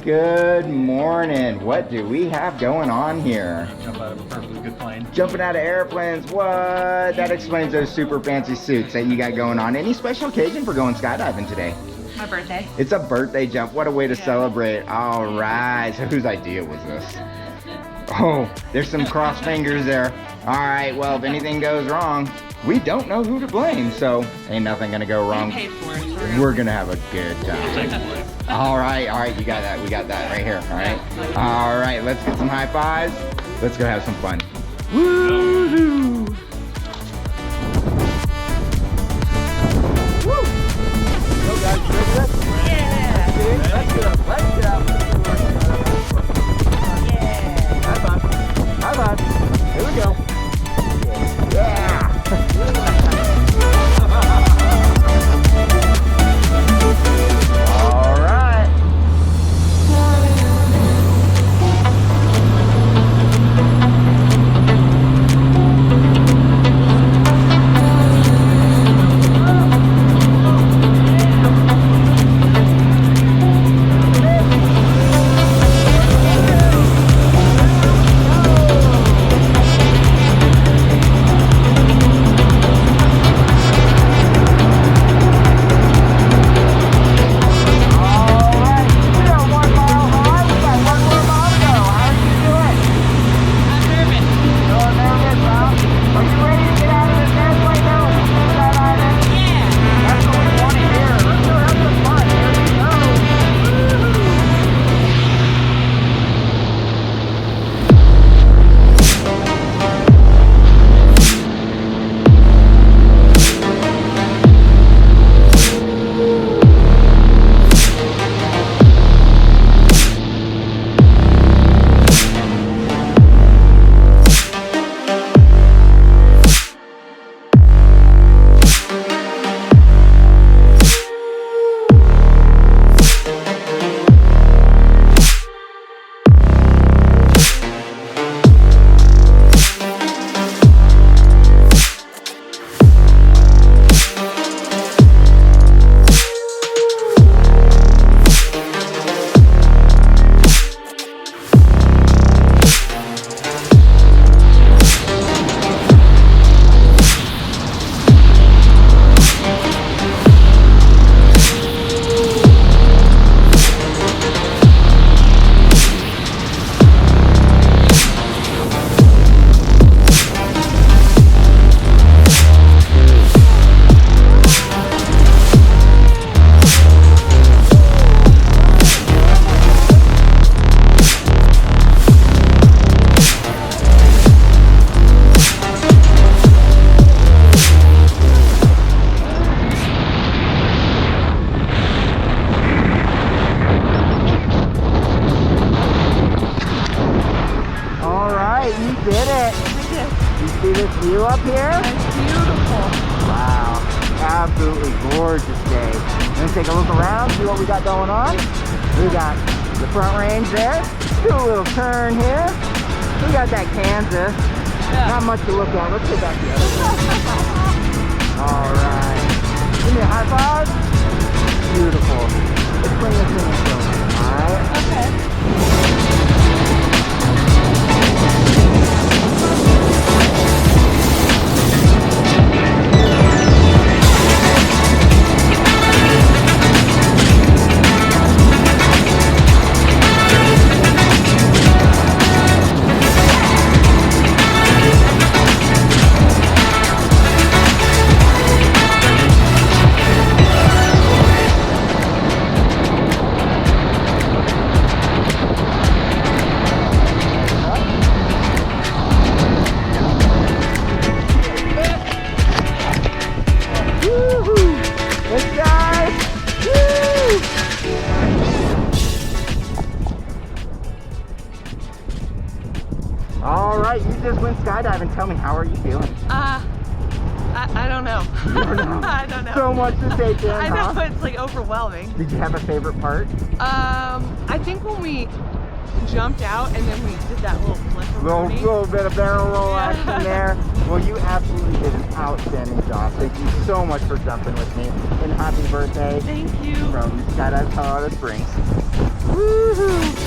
Good morning. What do we have going on here? Jump out of a perfectly good plane. Jumping out of airplanes. What? That explains those super fancy suits that you got going on. Any special occasion for going skydiving today? My birthday. It's a birthday jump. What a way to celebrate. All right. So whose idea was this? Oh, there's some crossed fingers there. All right. Well, if anything goes wrong, we don't know who to blame. So ain't nothing going to go wrong. We paid for it. We're going to have a good time. All right, you got that. We got that right here. All right, let's get some high fives. Let's go have some fun. Woo-hoo! Woo! Go guys, you ready for this? Yeah. Let's get up. Let's get up. Yeah. High five. High five. Here we go. Yeah. All right. You did it. You see this view up here? It's beautiful. Wow, absolutely gorgeous day. Let's take a look around, see what we got going on. We got the front range there. Do a little turn here. We got that Kansas. Yeah. Not much to look at. Let's go back the other way. All right. Give me a high five. Beautiful. Let's bring this in and go. All right. Okay. All right, you just went skydiving. Tell me, how are you feeling? I don't know. You don't know. I don't know. So much to take in, I know, huh? it's like overwhelming. Did you have a favorite part? I think when we jumped out and then we did that little flip around. Little bit of barrel roll action there. Well, you absolutely did an outstanding job. Thank you so much for jumping with me. And happy birthday Thank you. from Skydive, Colorado Springs. Woohoo!